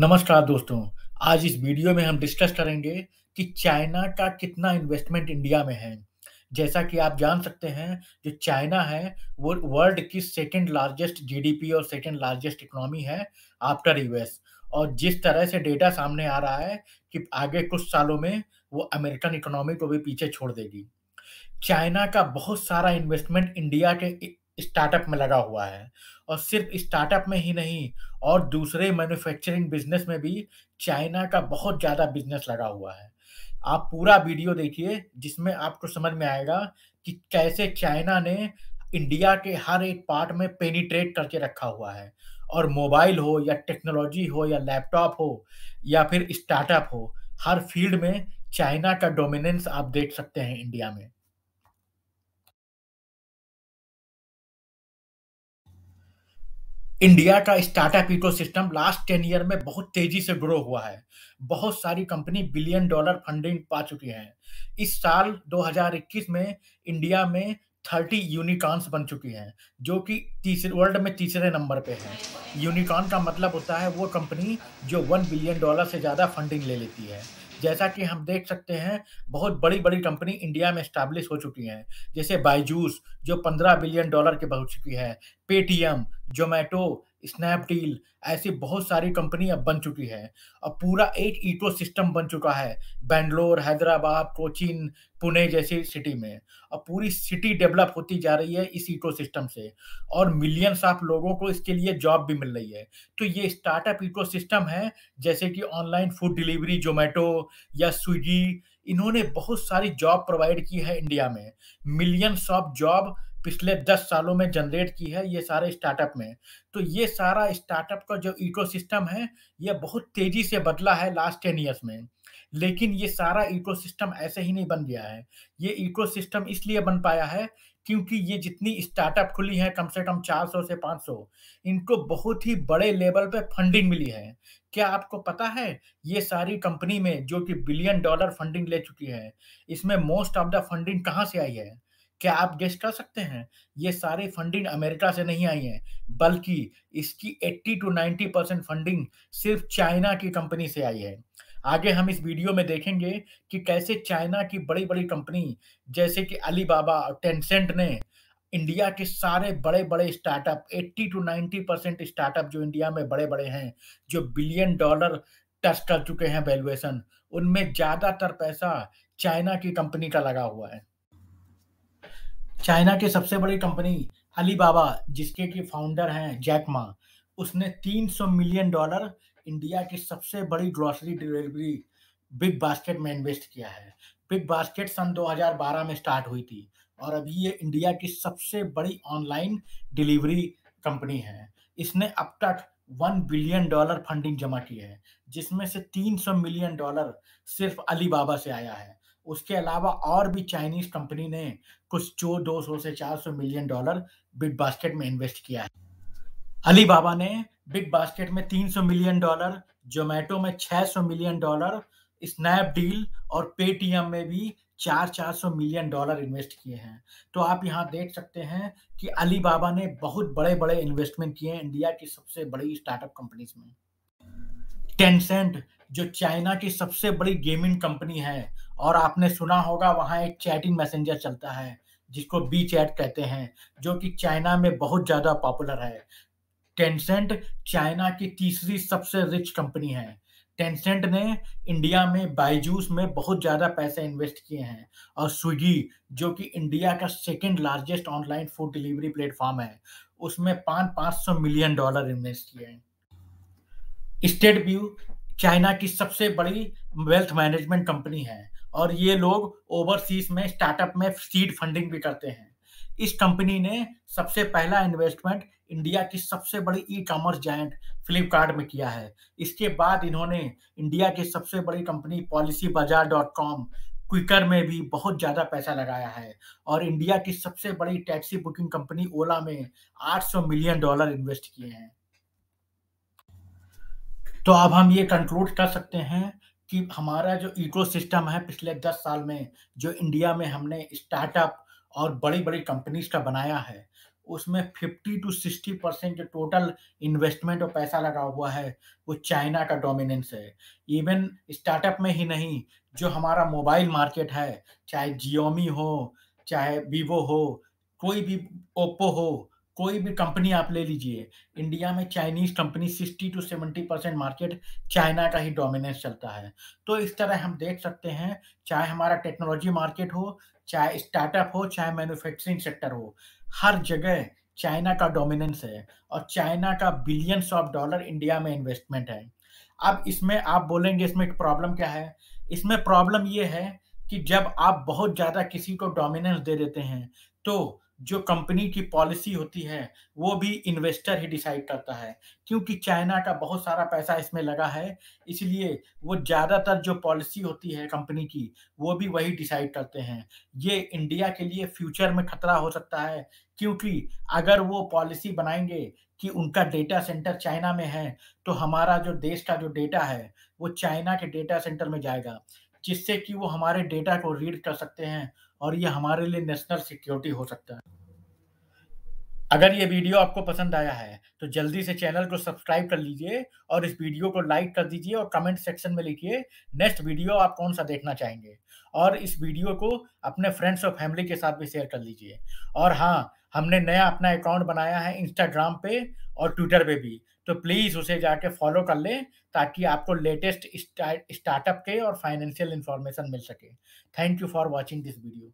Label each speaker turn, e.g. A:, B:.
A: नमस्कार दोस्तों, आज इस वीडियो में हम डिस्कस करेंगे कि चाइना का कितना इन्वेस्टमेंट इंडिया में है। जैसा कि आप जान सकते हैं, जो चाइना है, वो वर्ल्ड की सेकंड लार्जेस्ट जीडीपी और सेकंड लार्जेस्ट इकोनॉमी है आफ्टर यूएस। और जिस तरह से डेटा सामने आ रहा है कि आगे कुछ सालों में वो अमेरिकन इकोनॉमी को भी पीछे छोड़ देगी। चाइना का बहुत सारा इन्वेस्टमेंट इंडिया के स्टार्टअप में लगा हुआ है और सिर्फ स्टार्टअप में ही नहीं और दूसरे मैन्युफैक्चरिंग बिजनेस में भी चाइना का बहुत ज़्यादा बिजनेस लगा हुआ है। आप पूरा वीडियो देखिए जिसमें आपको समझ में आएगा कि कैसे चाइना ने इंडिया के हर एक पार्ट में पेनिट्रेट करके रखा हुआ है। और मोबाइल हो या टेक्नोलॉजी हो या लैपटॉप हो या फिर स्टार्टअप हो, हर फील्ड में चाइना का डोमिनेंस आप देख सकते हैं इंडिया में। इंडिया का स्टार्टअप इकोसिस्टम लास्ट 10 ईयर में बहुत तेजी से ग्रो हुआ है। बहुत सारी कंपनी बिलियन डॉलर फंडिंग पा चुकी हैं। इस साल 2021 में इंडिया में 30 यूनिकॉर्न्स बन चुकी हैं, जो कि तीसरे वर्ल्ड में तीसरे नंबर पे हैं। यूनिकॉर्न का मतलब होता है वो कंपनी जो 1 बिलियन डॉलर से ज़्यादा फंडिंग ले लेती है। जैसा कि हम देख सकते हैं, बहुत बड़ी-बड़ी कंपनी इंडिया में एस्टेब्लिश हो चुकी हैं, जैसे बायजूस जो 15 बिलियन डॉलर की पहुँच चुकी है, पेटीएम, ज़ोमैटो, स्नैपडील ऐसी बहुत सारी कंपनी अब बन चुकी है। अब पूरा एक इकोसिस्टम बन चुका है बैंगलोर, हैदराबाद, कोचीन, पुणे जैसी सिटी में। अब पूरी सिटी डेवलप होती जा रही है इस इकोसिस्टम से और मिलियंस ऑफ लोगों को इसके लिए जॉब भी मिल रही है। तो ये स्टार्टअप इकोसिस्टम है, जैसे कि ऑनलाइन फूड डिलीवरी ज़ोमैटो या स्विगी, इन्होंने बहुत सारी जॉब प्रोवाइड की है इंडिया में। मिलियंस ऑफ जॉब पिछले 10 सालों में जनरेट की है ये सारे स्टार्टअप में। तो ये सारा स्टार्टअप का जो इकोसिस्टम है, ये बहुत तेज़ी से बदला है लास्ट 10 इयर्स में। लेकिन ये सारा इकोसिस्टम ऐसे ही नहीं बन गया है। ये इकोसिस्टम इसलिए बन पाया है क्योंकि ये जितनी स्टार्टअप खुली हैं कम से कम 400 से 500, इनको बहुत ही बड़े लेवल पे फंडिंग मिली है। क्या आपको पता है ये सारी कंपनी में जो कि बिलियन डॉलर फंडिंग ले चुकी है, इसमें मोस्ट ऑफ द फंडिंग कहाँ से आई है? क्या आप गेस कर सकते हैं? ये सारी फंडिंग अमेरिका से नहीं आई है, बल्कि इसकी 80 टू 90% फंडिंग सिर्फ चाइना की कंपनी से आई है। आगे हम इस वीडियो में देखेंगे कि कैसे चाइना की बड़ी-बड़ी कंपनी जैसे कि अलीबाबा और टेंसेंट ने इंडिया के सारे बड़े-बड़े स्टार्टअप 80 टू 90% स्टार्टअप जो इंडिया में बड़े-बड़े हैं, जो बिलियन डॉलर टच कर चुके हैं वैल्यूएशन, उनमें ज़्यादातर पैसा चाइना की कंपनी का लगा हुआ है। चाइना की सबसे बड़ी कंपनी अलीबाबा जिसके कि फाउंडर हैं जैक मा, उसने $300 मिलियन इंडिया की सबसे बड़ी ग्रोसरी डिलीवरी बिग बास्केट में इन्वेस्ट किया है। बिग बास्केट सन 2012 में स्टार्ट हुई थी और अभी ये इंडिया की सबसे बड़ी ऑनलाइन डिलीवरी कंपनी है। इसने अब तक $1 बिलियन फंडिंग जमा की है, जिसमें से $300 मिलियन सिर्फ अलीबाबा से आया है। उसके अलावा और भी चाइनीज़ कंपनी ने कुछ जो 200 से 400 मिलियन डॉलर बिग बास्केट में इन्वेस्ट किया है। अलीबाबा ने बिग बास्केट में 300 मिलियन डॉलर, ज़ोमैटो में 600 मिलियन डॉलर, स्नैपडील और पेटीएम में भी 400 मिलियन डॉलर इन्वेस्ट किए हैं। तो आप यहाँ देख सकते हैं कि अलीबाबा ने बहुत बड़े-बड़े इन्वेस्टमेंट किए हैं इंडिया की सबसे बड़ी स्टार्टअप कंपनीज़ में। टेंसेंट जो चाइना की सबसे बड़ी गेमिंग कंपनी है और आपने सुना होगा वहाँ एक चैटिंग मैसेंजर चलता है जिसको वी चैट कहते हैं, जो कि चाइना में बहुत ज़्यादा पॉपुलर है। टेंसेंट चाइना की तीसरी सबसे रिच कंपनी है। टेंसेंट ने इंडिया में बायजूस में बहुत ज़्यादा पैसे इन्वेस्ट किए हैं और स्विगी जो कि इंडिया का second largest online food delivery platform है, उसमें 500 मिलियन डॉलर इन्वेस्ट किए हैं। स्टेट व्यू चाइना की सबसे बड़ी वेल्थ मैनेजमेंट कंपनी है और ये लोग ओवरसीज में स्टार्टअप में सीड फंडिंग भी करते हैं। इस कंपनी ने सबसे पहला इन्वेस्टमेंट इंडिया की सबसे बड़ी ई-कॉमर्स जायंट फ्लिपकार्ट में किया है। इसके बाद इन्होंने इंडिया की सबसे बड़ी कंपनी पॉलिसीबाजार.com, क्विकर में भी बहुत ज़्यादा पैसा लगाया है और इंडिया की सबसे बड़ी टैक्सी बुकिंग कंपनी ओला में $800 मिलियन इन्वेस्ट किए हैं। तो अब हम ये कंक्लूड कर सकते हैं कि हमारा जो इकोसिस्टम है पिछले 10 साल में जो इंडिया में हमने स्टार्टअप और बड़ी-बड़ी कंपनीज़ का बनाया है, उसमें 50 टू 60% जो टोटल इन्वेस्टमेंट और पैसा लगा हुआ है, वो चाइना का डोमिनेंस है। इवन स्टार्टअप में ही नहीं, जो हमारा मोबाइल मार्केट है, चाहे जियोमी हो, चाहे वीवो हो, कोई भी ओप्पो हो, कोई भी कंपनी आप ले लीजिए, इंडिया में Chinese company 60 to 70% market China का ही डोमिनेंस चलता है। तो इस तरह हम देख सकते हैं, चाहे हमारा टेक्नोलॉजी मार्केट हो, चाहे स्टार्टअप हो, चाहे मैन्युफैक्चरिंग सेक्टर हो, हर जगह चाइना का डोमिनेंस है और चाइना का बिलियंस ऑफ डॉलर इंडिया में इन्वेस्टमेंट है। अब इसमें आप बोलेंगे इसमें एक प्रॉब्लम क्या है? इसमें प्रॉब्लम ये है कि जब आप बहुत ज़्यादा किसी को डोमिनेंस दे देते हैं, तो जो कंपनी की पॉलिसी होती है, वो भी इन्वेस्टर ही डिसाइड करता है। क्योंकि चाइना का बहुत सारा पैसा इसमें लगा है, इसलिए वो ज़्यादातर जो पॉलिसी होती है कंपनी की, वो भी वही डिसाइड करते हैं। ये इंडिया के लिए फ्यूचर में खतरा हो सकता है, क्योंकि अगर वो पॉलिसी बनाएँगे कि उनका डेटा सेंटर चाइना में है, तो हमारा जो देश का जो डेटा है, वो चाइना के डेटा सेंटर में जाएगा, जिससे कि वो हमारे डेटा को रीड कर सकते हैं और ये हमारे लिए नेशनल सिक्योरिटी हो सकता है। अगर ये वीडियो आपको पसंद आया है, तो जल्दी से चैनल को सब्सक्राइब कर लीजिए और इस वीडियो को लाइक कर दीजिए और कमेंट सेक्शन में लिखिए नेक्स्ट वीडियो आप कौन-सा देखना चाहेंगे। और इस वीडियो को अपने फ्रेंड्स और फैमिली के साथ भी शेयर कर लीजिए। और हाँ, हमने नया अपना अकाउंट बनाया है इंस्टाग्राम पे और ट्विटर पे भी, तो प्लीज़ उसे जाके फॉलो कर लें ताकि आपको लेटेस्ट स्टार्टअप के और फाइनेंशियल इन्फॉर्मेशन मिल सके। Thank you for watching this video.